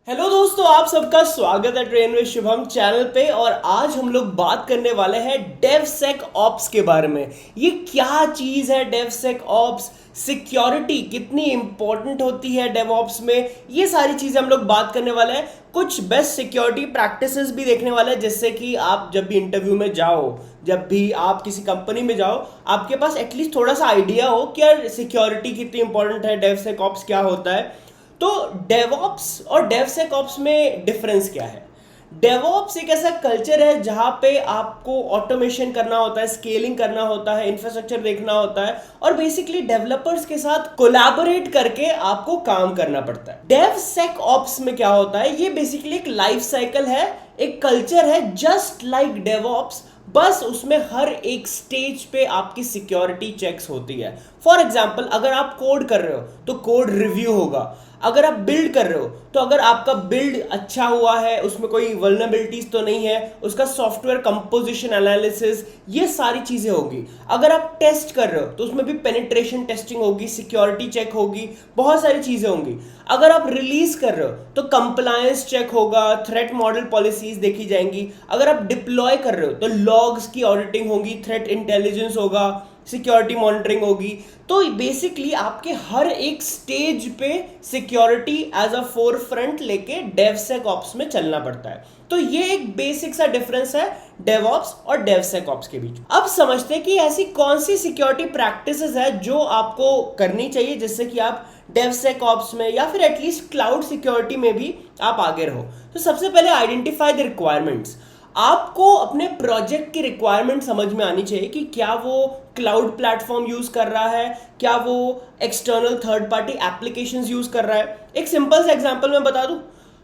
Hello दोस्तों, आप सबका स्वागत है ट्रेन विद शुभम चैनल पे। और आज हम लोग बात करने वाले हैं डेवसेक ऑप्स के बारे में। ये क्या चीज़ है डेवसेक ऑप्स, सिक्योरिटी कितनी इंपॉर्टेंट होती है डेवऑप्स में, ये सारी चीज़ें हम लोग बात करने वाले हैं। कुछ बेस्ट सिक्योरिटी प्रैक्टिसेस भी देखने वाले हैं, जिससे कि आप जब भी इंटरव्यू में जाओ, जब भी आप किसी कंपनी में जाओ, आपके पास एटलीस्ट थोड़ा सा आइडिया हो कि यार सिक्योरिटी कितनी इंपॉर्टेंट है, डेवसेक ऑप्स क्या होता है। तो डेवऑप्स और डेवसेकऑप्स में डिफरेंस क्या है? डेवऑप्स एक ऐसा कल्चर है जहां पे आपको ऑटोमेशन करना होता है, स्केलिंग करना होता है, इंफ्रास्ट्रक्चर देखना होता है और बेसिकली डेवलपर्स के साथ कोलैबोरेट करके आपको काम करना पड़ता है। डेवसेकऑप्स में क्या होता है? ये बेसिकली एक लाइफ साइकिल है, एक कल्चर है जस्ट लाइक डेवऑप्स, बस उसमें हर एक स्टेज पे आपकी सिक्योरिटी चेक्स होती है। फॉर एग्जाम्पल, अगर आप कोड कर रहे हो तो कोड रिव्यू होगा। अगर आप बिल्ड कर रहे हो तो अगर आपका बिल्ड अच्छा हुआ है, उसमें कोई वल्नरेबिलिटीज तो नहीं है, उसका सॉफ्टवेयर कंपोजिशन एनालिसिस, ये सारी चीजें होगी। अगर आप टेस्ट कर रहे हो तो उसमें भी पेनिट्रेशन टेस्टिंग होगी, सिक्योरिटी चेक होगी, बहुत सारी चीजें होंगी। अगर आप रिलीज कर रहे हो तो कंप्लायंस चेक होगा, थ्रेट मॉडल पॉलिसीज देखी जाएंगी। अगर आप डिप्लॉय कर रहे हो तो लॉग्स की ऑडिटिंग होगी, थ्रेट इंटेलिजेंस होगा, सिक्योरिटी मॉनिटरिंग होगी। तो बेसिकली आपके हर एक स्टेज पे security as a forefront लेके डेवसेकऑप्स में चलना पड़ता है। तो ये एक बेसिक सा डिफरेंस है डेवऑप्स और डेवसेकऑप्स के बीच। अब समझते हैं कि ऐसी कौन सी सिक्योरिटी प्रैक्टिसेस है जो आपको करनी चाहिए जिससे कि आप डेवसेकऑप्स में या फिर एटलीस्ट क्लाउड सिक्योरिटी में भी आप आगे रहो। तो सबसे पहले आइडेंटिफाई द रिक्वायरमेंट्स। आपको अपने प्रोजेक्ट की रिक्वायरमेंट समझ में आनी चाहिए कि क्या वो क्लाउड प्लेटफॉर्म यूज कर रहा है, क्या वो external third party applications use कर रहा है। एक सिंपल सा एग्जांपल मैं बता दूं,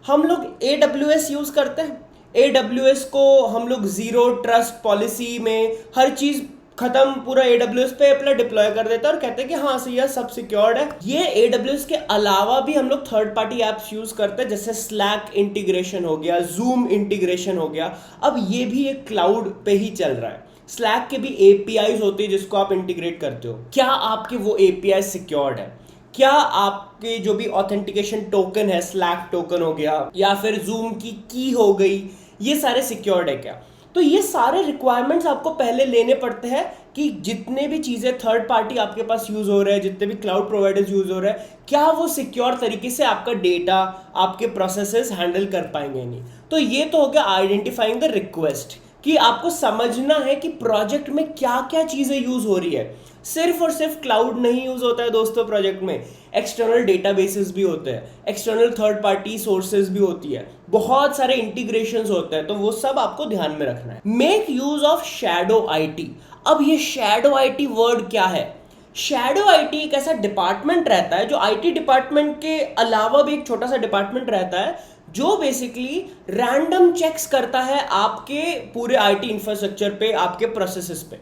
हम लोग AWS यूज करते हैं। AWS को हम लोग जीरो ट्रस्ट पॉलिसी में हर चीज खत्म पूरा AWS पे अपना डिप्लॉय कर देता है और कहते हैं कि हाँ सही है, सब सिक्योर्ड है। ये AWS के अलावा भी हम लोग थर्ड पार्टी एप्स यूज करते हैं, जैसे स्लैक इंटीग्रेशन हो गया, जूम इंटीग्रेशन हो गया। अब ये भी एक क्लाउड पे ही चल रहा है। स्लैक के भी APIs होती है जिसको आप इंटीग्रेट करते हो। क्या आपके वो API सिक्योर्ड है? क्या आपके जो भी ऑथेंटिकेशन टोकन है, स्लैक टोकन हो गया या फिर जूम की की हो गई, ये सारे सिक्योर्ड है क्या? तो ये सारे रिक्वायरमेंट्स आपको पहले लेने पड़ते हैं कि जितने भी चीज़ें थर्ड पार्टी आपके पास यूज़ हो रहे हैं, जितने भी क्लाउड प्रोवाइडर्स यूज़ हो रहे हैं, क्या वो सिक्योर तरीके से आपका डेटा, आपके प्रोसेसेस हैंडल कर पाएंगे नहीं। तो ये तो हो गया आइडेंटिफाइंग द रिक्वेस्ट, कि आपको समझना है कि प्रोजेक्ट में क्या क्या चीज़ें यूज़ हो रही है। सिर्फ और सिर्फ क्लाउड नहीं यूज होता है दोस्तों प्रोजेक्ट में, एक्सटर्नल डेटाबेसेस भी होते हैं, एक्सटर्नल थर्ड पार्टी सोर्सेज भी होती है, बहुत सारे इंटीग्रेशंस होते हैं। तो वो सब आपको ध्यान में रखना है। Make use of shadow IT. अब ये शैडो आईटी वर्ड क्या है? शैडो आईटी एक ऐसा डिपार्टमेंट रहता है जो आईटी डिपार्टमेंट के अलावा भी एक छोटा सा डिपार्टमेंट रहता है, जो बेसिकली रैंडम चेक्स करता है आपके पूरे आईटी इंफ्रास्ट्रक्चर पे, आपके प्रोसेसेस पे।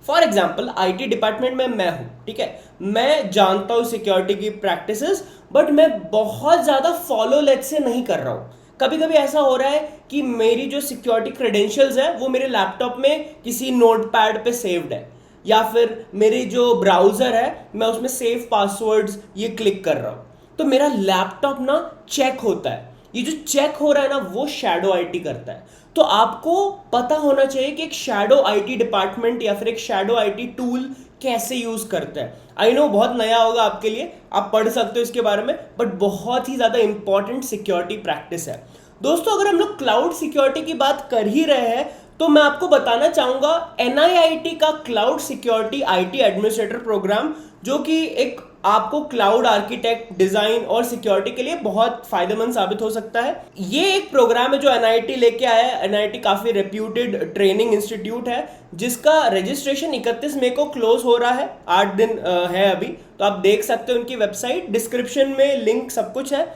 फॉर एग्जाम्पल, आईटी डिपार्टमेंट में मैं हूं, ठीक है, मैं जानता हूं सिक्योरिटी की प्रैक्टिसेस, बट मैं बहुत ज्यादा फॉलो लेट से नहीं कर रहा हूं। कभी कभी ऐसा हो रहा है कि मेरी जो सिक्योरिटी क्रेडेंशियल्स है वो मेरे लैपटॉप में किसी नोटपैड पे सेव्ड है, या फिर मेरी जो ब्राउजर है मैं उसमें सेव पासवर्ड्स ये क्लिक कर रहा हूं। तो मेरा लैपटॉप ना चेक होता है। ये जो चेक हो रहा है ना, वो शैडो आईटी करता है। तो आपको पता होना चाहिए कि एक शैडो आईटी डिपार्टमेंट या फिर एक शैडो आईटी टूल कैसे यूज करता है। आई नो बहुत नया होगा आपके लिए, आप पढ़ सकते हो इसके बारे में, बट बहुत ही ज्यादा इंपॉर्टेंट सिक्योरिटी प्रैक्टिस है दोस्तों। अगर हम लोग क्लाउड सिक्योरिटी की बात कर ही रहे हैं तो मैं आपको बताना चाहूंगा NIIT का cloud security IT administrator program, जो कि एक आपको क्लाउड आर्किटेक्ट, डिजाइन और सिक्योरिटी के लिए बहुत फायदेमंद साबित हो सकता है। ये एक प्रोग्राम है जो NIT लेके आया है। NIT काफी रेप्यूटेड ट्रेनिंग इंस्टीट्यूट है, जिसका रजिस्ट्रेशन 31 मई को क्लोज हो रहा है, 8 दिन है अभी। तो आप देख सकते हो उनकी वेबसाइट, डिस्क्रिप्शन में लिंक सब कुछ है।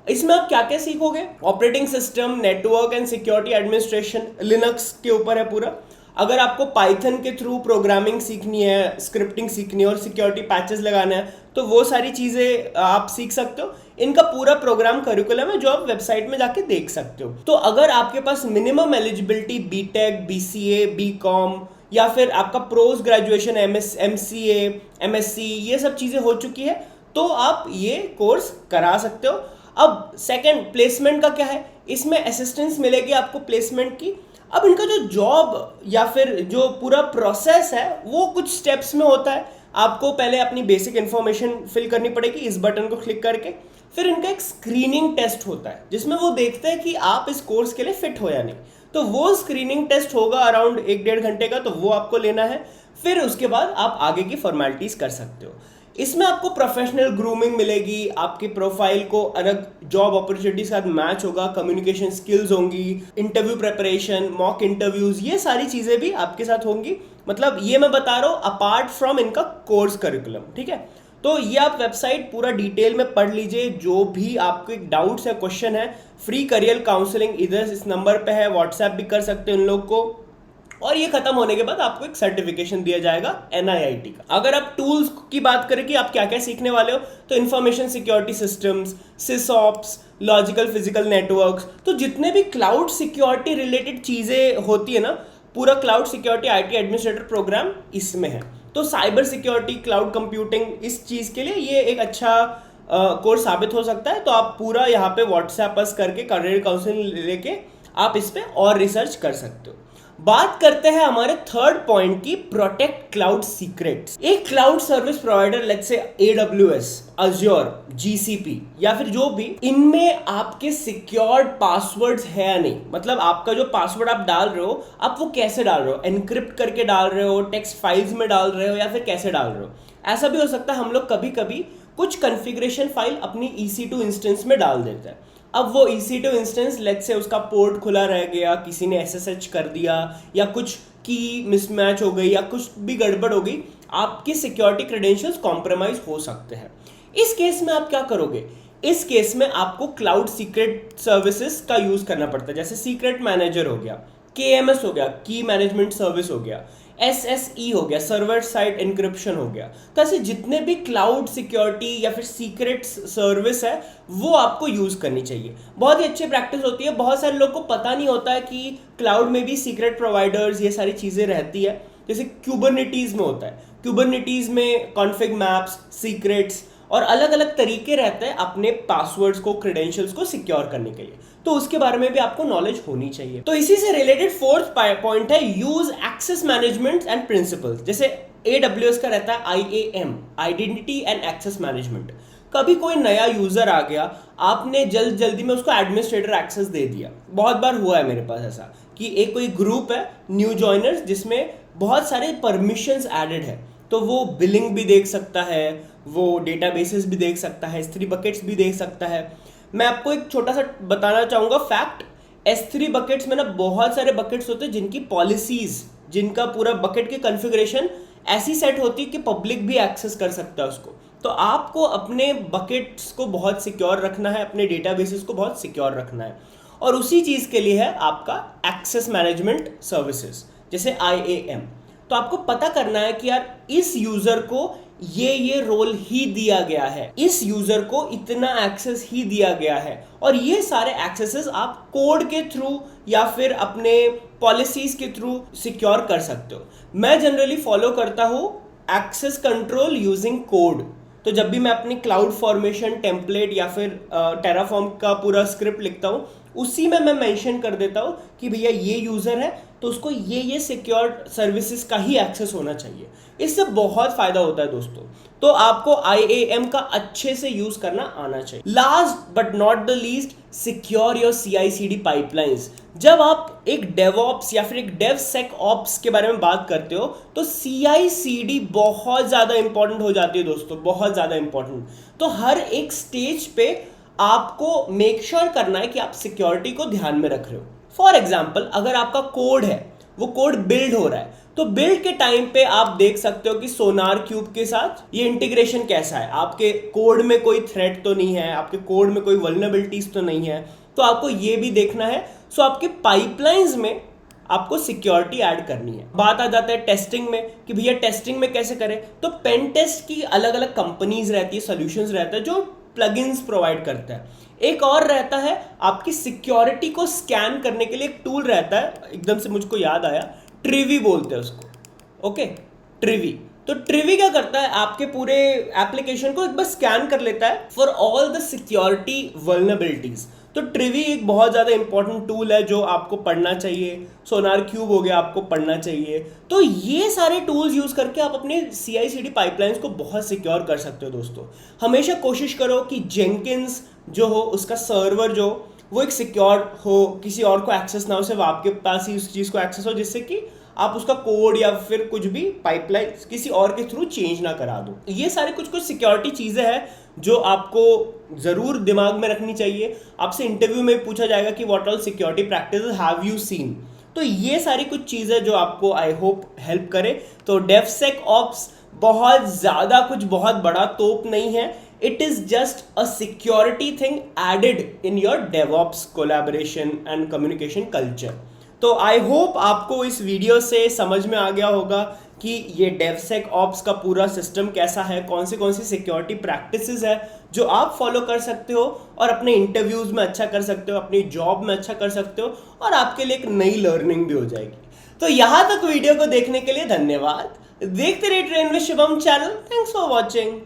इसमें आप क्या क्या सीखोगे? Operating system, network and security administration, Linux के ऊपर है पूरा। अगर आपको पाइथन के थ्रू प्रोग्रामिंग सीखनी है, स्क्रिप्टिंग सीखनी है और सिक्योरिटी पैचेस लगाना है, तो वो सारी चीज़ें आप सीख सकते हो। इनका पूरा प्रोग्राम करिकुलम है जो आप वेबसाइट में जाके देख सकते हो। तो अगर आपके पास minimum eligibility BTech, BCA, BCom या फिर आपका पोस्ट ग्रेजुएशन MCA, MSc ये सब चीज़ें हो चुकी है, तो आप ये कोर्स करा सकते हो। अब सेकंड, प्लेसमेंट का क्या है, इसमें असिस्टेंस मिलेगी आपको प्लेसमेंट की। अब इनका जो जॉब या फिर जो पूरा प्रोसेस है वो कुछ स्टेप्स में होता है। आपको पहले अपनी बेसिक इन्फॉर्मेशन फिल करनी पड़ेगी इस बटन को क्लिक करके। फिर इनका एक स्क्रीनिंग टेस्ट होता है जिसमें वो देखते हैं कि आप इस कोर्स के लिए फिट हो या नहीं। तो वो स्क्रीनिंग टेस्ट होगा अराउंड 1-1.5 घंटे का, तो वो आपको लेना है। फिर उसके बाद आप आगे की फॉर्मेलिटीज कर सकते हो। इसमें आपको प्रोफेशनल ग्रूमिंग मिलेगी, आपकी प्रोफाइल को अलग जॉब अपॉर्चुनिटी के साथ मैच होगा, कम्युनिकेशन स्किल्स होंगी, इंटरव्यू प्रिपरेशन, मॉक इंटरव्यूज, ये सारी चीज़ें भी आपके साथ होंगी। मतलब ये मैं बता रहा हूँ अपार्ट फ्रॉम इनका कोर्स करिकुलम, ठीक है। तो ये आप वेबसाइट पूरा डिटेल में पढ़ लीजिए, जो भी आपके डाउट्स है, क्वेश्चन है। फ्री करियर काउंसलिंग इधर इस नंबर पे है, व्हाट्सएप भी कर सकते हैं उन लोग को। और ये खत्म होने के बाद आपको एक सर्टिफिकेशन दिया जाएगा NIIT का। अगर आप टूल्स की बात करें कि आप क्या क्या सीखने वाले हो, तो information security systems, SysOps, logical physical networks, तो जितने भी क्लाउड सिक्योरिटी रिलेटेड चीज़ें होती है ना, पूरा cloud security IT administrator program इसमें है। तो साइबर सिक्योरिटी, क्लाउड कंप्यूटिंग, इस चीज़ के लिए ये एक अच्छा कोर्स साबित हो सकता है। तो आप पूरा यहाँ पे व्हाट्सएप पर करके करियर काउंसलिंग लेके आप इस पर और रिसर्च कर सकते हो। बात करते हैं हमारे थर्ड पॉइंट की, प्रोटेक्ट क्लाउड सीक्रेट्स। एक cloud service provider, let's say AWS, Azure, GCP या फिर जो भी, इनमें आपके सिक्योर्ड पासवर्ड्स है या नहीं। मतलब आपका जो पासवर्ड आप डाल रहे हो, आप वो कैसे डाल रहे हो, एनक्रिप्ट करके डाल रहे हो, टेक्स्ट फाइल्स में डाल रहे हो, या फिर कैसे डाल रहे हो। ऐसा भी हो सकता है हम लोग कभी कभी कुछ कॉन्फ़िगरेशन फाइल अपनी EC2 इंस्टेंस में डाल देते हैं। अब वो EC2 इंस्टेंस, लेट्स से उसका पोर्ट खुला रह गया, किसी ने SSH कर दिया, या कुछ की मिसमैच हो गई, या कुछ भी गड़बड़ हो गई, आपकी सिक्योरिटी क्रेडेंशियल्स कॉम्प्रोमाइज हो सकते हैं। इस केस में आप क्या करोगे? इस केस में आपको क्लाउड सीक्रेट सर्विसेज का यूज करना पड़ता है, जैसे सीक्रेट मैनेजर हो गया, KMS हो गया, की मैनेजमेंट सर्विस हो गया, SSE हो गया, सर्वर साइड एन्क्रिप्शन हो गया। तो ऐसे जितने भी क्लाउड सिक्योरिटी या फिर सीक्रेट सर्विस है वो आपको यूज करनी चाहिए। बहुत ही अच्छी प्रैक्टिस होती है। बहुत सारे लोगों को पता नहीं होता है कि क्लाउड में भी सीक्रेट प्रोवाइडर्स, ये सारी चीजें रहती है। जैसे क्यूबरनेटीज में होता है, क्यूबरनेटीज में कॉन्फिग मैप्स, सीक्रेट्स और अलग अलग तरीके रहते हैं अपने पासवर्ड्स को, क्रेडेंशियल्स को सिक्योर करने के लिए। तो उसके बारे में भी आपको नॉलेज होनी चाहिए। तो इसी से रिलेटेड फोर्थ पॉइंट है use access management and principles. जैसे AWS का रहता है IAM, identity and access management. कभी कोई नया यूजर आ गया, आपने जल्दी में उसको एडमिनिस्ट्रेटर एक्सेस दे दिया। बहुत बार हुआ है मेरे पास ऐसा कि एक कोई ग्रुप है न्यू जॉइनर्स जिसमें बहुत सारे परमिशंस एडेड है। तो वो बिलिंग भी देख सकता है, वो डेटाबेसेस भी देख सकता है, S3 बकेट्स भी देख सकता है। मैं आपको एक छोटा सा बताना चाहूँगा फैक्ट। S3 बकेट्स में ना बहुत सारे बकेट्स होते हैं जिनकी पॉलिसीज, जिनका पूरा बकेट की कॉन्फ़िगरेशन ऐसी सेट होती है कि पब्लिक भी एक्सेस कर सकता है उसको। तो आपको अपने बकेट्स को बहुत सिक्योर रखना है, अपने डेटाबेसेस को बहुत सिक्योर रखना है, और उसी चीज़ के लिए है आपका एक्सेस मैनेजमेंट सर्विसेज, जैसे IAM। तो आपको पता करना है कि यार इस यूजर को ये रोल ही दिया गया है, इस यूजर को इतना एक्सेस ही दिया गया है, और ये सारे एक्सेसेस आप कोड के थ्रू या फिर अपने पॉलिसीज के थ्रू सिक्योर कर सकते हो। मैं जनरली फॉलो करता हूँ एक्सेस कंट्रोल यूजिंग कोड। तो जब भी मैं अपनी क्लाउड फॉर्मेशन टेम्पलेट या फिर टेराफॉर्म का पूरा स्क्रिप्ट लिखता हूँ, उसी में मैं मेंशन कर देता हूँ कि भैया ये यूज़र है तो उसको ये सिक्योर सर्विसेज का ही एक्सेस होना चाहिए। इससे बहुत फ़ायदा होता है दोस्तों। तो आपको IAM का अच्छे से यूज़ करना आना चाहिए। Last but not the least, secure your CI/CD pipelines. जब आप एक डेवऑप्स या फिर एक डेवसेकऑप्स के बारे में बात करते हो तो CI/CD बहुत ज़्यादा इंपॉर्टेंट हो जाती है दोस्तों, बहुत ज़्यादा इंपॉर्टेंट। तो हर एक स्टेज पे आपको मेक श्योर करना है कि आप सिक्योरिटी को ध्यान में रख रहे हो। फॉर एग्जाम्पल, अगर आपका कोड है, वो कोड बिल्ड हो रहा है, तो बिल्ड के टाइम पे आप देख सकते हो कि सोनार क्यूब के साथ ये इंटीग्रेशन कैसा है, आपके कोड में कोई थ्रेट तो नहीं है, आपके कोड में कोई वल्नरेबिलिटीज तो नहीं है। तो आपको ये भी देखना है। सो आपके पाइपलाइंस में आपको सिक्योरिटी ऐड करनी है। बात आ जाता है टेस्टिंग में कि भैया टेस्टिंग में कैसे करें। तो पेन टेस्ट की अलग अलग कंपनीज रहती है, सोल्यूशंस रहते हैं जो प्लगइन्स प्रोवाइड करता है। एक और रहता है आपकी सिक्योरिटी को स्कैन करने के लिए एक टूल रहता है, एकदम से मुझको याद आया, ट्रिवी बोलते हैं उसको। ओके, ट्रिवी। तो ट्रिवी क्या करता है, आपके पूरे एप्लीकेशन को एक बार स्कैन कर लेता है for all the security vulnerabilities. तो ट्रिवी एक बहुत ज़्यादा इंपॉर्टेंट टूल है जो आपको पढ़ना चाहिए। सोनार क्यूब हो गया, आपको पढ़ना चाहिए। तो ये सारे टूल्स यूज़ करके आप अपने CI/CD पाइपलाइंस को बहुत सिक्योर कर सकते हो दोस्तों। हमेशा कोशिश करो कि जेंकिंस जो हो उसका सर्वर जो वो एक सिक्योर हो, किसी और को एक्सेस ना हो, सिर्फ आपके पास ही उस चीज़ को एक्सेस हो, जिससे कि आप उसका कोड या फिर कुछ भी पाइपलाइन किसी और के थ्रू चेंज ना करा दो। ये सारे कुछ सिक्योरिटी चीज़ें हैं जो आपको ज़रूर दिमाग में रखनी चाहिए। आपसे इंटरव्यू में पूछा जाएगा कि what all security practices have you seen. तो ये सारी कुछ चीज़ें जो आपको आई होप हेल्प करे। तो DevSecOps बहुत ज़्यादा कुछ बहुत बड़ा तोप नहीं है। It is just a security thing added in your DevOps collaboration and communication culture. तो आई होप आपको इस वीडियो से समझ में आ गया होगा कि ये DevSecOps का पूरा सिस्टम कैसा है, कौन सी सिक्योरिटी प्रैक्टिसेस है जो आप फॉलो कर सकते हो और अपने इंटरव्यूज में अच्छा कर सकते हो, अपनी जॉब में अच्छा कर सकते हो, और आपके लिए एक नई लर्निंग भी हो जाएगी। तो यहाँ तक वीडियो को देखने के लिए धन्यवाद। देखते रहिए train with Shubham channel. Thanks for watching.